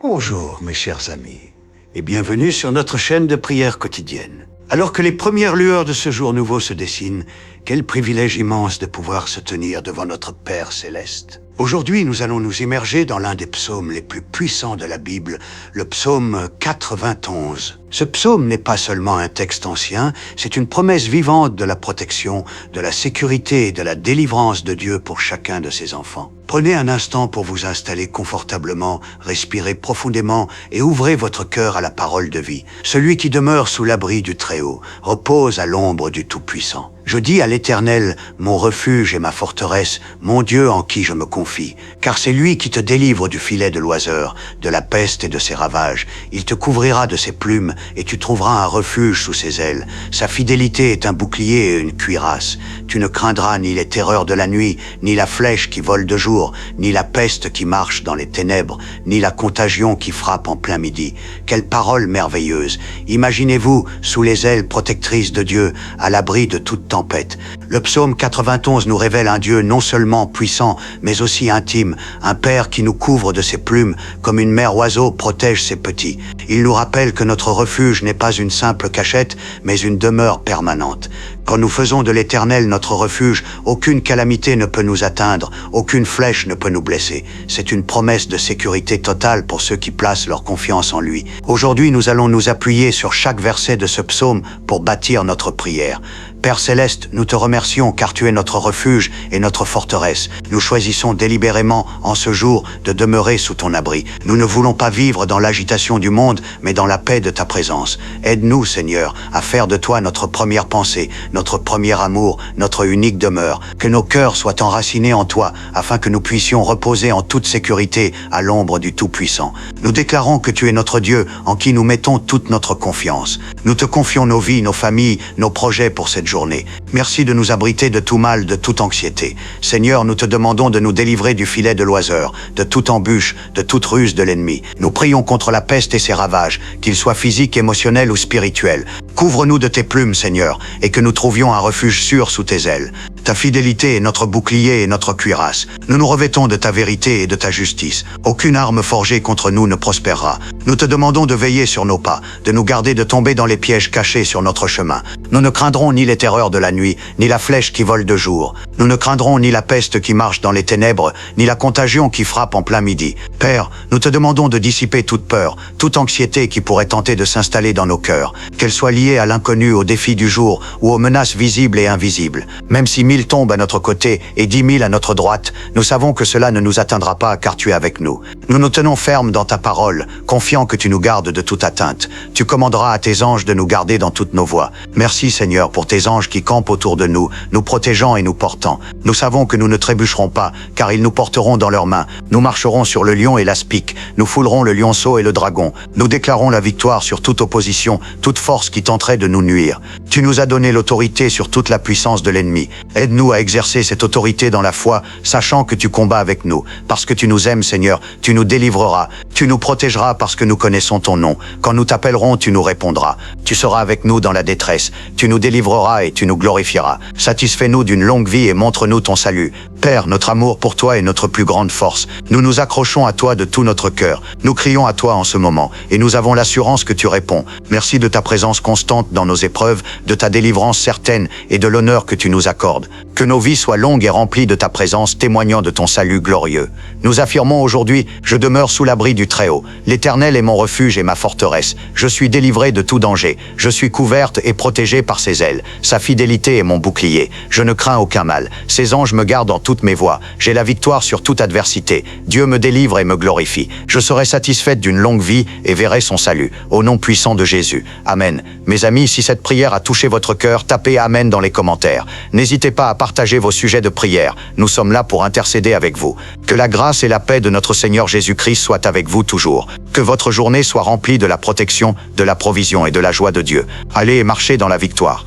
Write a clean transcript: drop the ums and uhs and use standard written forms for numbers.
Bonjour mes chers amis et bienvenue sur notre chaîne de prière quotidienne. Alors que les premières lueurs de ce jour nouveau se dessinent, quel privilège immense de pouvoir se tenir devant notre Père Céleste. Aujourd'hui, nous allons nous immerger dans l'un des psaumes les plus puissants de la Bible, le psaume 91. Ce psaume n'est pas seulement un texte ancien, c'est une promesse vivante de la protection, de la sécurité et de la délivrance de Dieu pour chacun de ses enfants. Prenez un instant pour vous installer confortablement, respirez profondément et ouvrez votre cœur à la parole de vie. Celui qui demeure sous l'abri du Très-Haut repose à l'ombre du Tout-Puissant. Je dis à l'Éternel, mon refuge et ma forteresse, mon Dieu en qui je me confie, car c'est lui qui te délivre du filet de l'oiseur, de la peste et de ses ravages. Il te couvrira de ses plumes et tu trouveras un refuge sous ses ailes. Sa fidélité est un bouclier et une cuirasse. Tu ne craindras ni les terreurs de la nuit, ni la flèche qui vole de jour, ni la peste qui marche dans les ténèbres, ni la contagion qui frappe en plein midi. Quelle parole merveilleuse! Imaginez-vous sous les ailes protectrices de Dieu, à l'abri de toute tempête. Le psaume 91 nous révèle un Dieu non seulement puissant, mais aussi intime, un Père qui nous couvre de ses plumes, comme une mère oiseau protège ses petits. Il nous rappelle que notre refuge n'est pas une simple cachette, mais une demeure permanente. Quand nous faisons de l'Éternel notre refuge, aucune calamité ne peut nous atteindre, aucune flèche ne peut nous blesser. C'est une promesse de sécurité totale pour ceux qui placent leur confiance en lui. Aujourd'hui, nous allons nous appuyer sur chaque verset de ce psaume pour bâtir notre prière. Père Céleste, nous te remercions car tu es notre refuge et notre forteresse. Nous choisissons délibérément en ce jour de demeurer sous ton abri. Nous ne voulons pas vivre dans l'agitation du monde, mais dans la paix de ta présence. Aide-nous, Seigneur, à faire de toi notre première pensée, notre premier amour, notre unique demeure. Que nos cœurs soient enracinés en toi, afin que nous puissions reposer en toute sécurité à l'ombre du Tout-Puissant. Nous déclarons que tu es notre Dieu, en qui nous mettons toute notre confiance. Nous te confions nos vies, nos familles, nos projets pour cette journée. Merci de nous abriter de tout mal, de toute anxiété. Seigneur, nous te demandons de nous délivrer du filet de l'oiseur, de toute embûche, de toute ruse de l'ennemi. Nous prions contre la peste et ses ravages, qu'ils soient physiques, émotionnels ou spirituels. Couvre-nous de tes plumes, Seigneur, et que nous trouvions un refuge sûr sous tes ailes. Ta fidélité est notre bouclier et notre cuirasse. Nous nous revêtons de ta vérité et de ta justice. Aucune arme forgée contre nous ne prospérera. Nous te demandons de veiller sur nos pas, de nous garder de tomber dans les pièges cachés sur notre chemin. Nous ne craindrons ni les terreurs de la nuit, ni la flèche qui vole de jour. Nous ne craindrons ni la peste qui marche dans les ténèbres, ni la contagion qui frappe en plein midi. Père, nous te demandons de dissiper toute peur, toute anxiété qui pourrait tenter de s'installer dans nos cœurs, qu'elle soit liée à l'inconnu, aux défis du jour ou aux menaces visibles et invisibles. Même si 1000 tombent à notre côté et 10 000 à notre droite, nous savons que cela ne nous atteindra pas car tu es avec nous. Nous nous tenons fermes dans ta parole, confiants que tu nous gardes de toute atteinte. Tu commanderas à tes anges de nous garder dans toutes nos voies. Merci Seigneur pour tes anges qui campent autour de nous, nous protégeant et nous portant. Nous savons que nous ne trébucherons pas, car ils nous porteront dans leurs mains. Nous marcherons sur le lion et l'aspic, nous foulerons le lionceau et le dragon. Nous déclarons la victoire sur toute opposition, toute force qui tenterait de nous nuire. Tu nous as donné l'autorité sur toute la puissance de l'ennemi. Aide-nous à exercer cette autorité dans la foi, sachant que tu combats avec nous. Parce que tu nous aimes, Seigneur, tu nous délivreras. Tu nous protégeras parce que nous connaissons ton nom. Quand nous t'appellerons, tu nous répondras. Tu seras avec nous dans la détresse. Tu nous délivreras et tu nous glorifieras. Satisfais-nous d'une longue vie et montre-nous ton salut. Père, notre amour pour toi est notre plus grande force. Nous nous accrochons à toi de tout notre cœur. Nous crions à toi en ce moment et nous avons l'assurance que tu réponds. Merci de ta présence constante dans nos épreuves, de ta délivrance certaine et de l'honneur que tu nous accordes. Que nos vies soient longues et remplies de ta présence, témoignant de ton salut glorieux. Nous affirmons aujourd'hui, je demeure sous l'abri du Très-Haut. L'Éternel est mon refuge et ma forteresse. Je suis délivré de tout danger. Je suis couverte et protégée par ses ailes. Sa fidélité est mon bouclier. Je ne crains aucun mal. Ses anges me gardent en toutes mes voies. J'ai la victoire sur toute adversité. Dieu me délivre et me glorifie. Je serai satisfaite d'une longue vie et verrai son salut. Au nom puissant de Jésus. Amen. Mes amis, si cette prière a touché votre cœur, tapez Amen dans les commentaires. N'hésitez pas à partager vos sujets de prière. Nous sommes là pour intercéder avec vous. Que la grâce et la paix de notre Seigneur Jésus-Christ soient avec vous toujours. Que votre journée soit remplie de la protection, de la provision et de la joie de Dieu. Allez et marchez dans la victoire.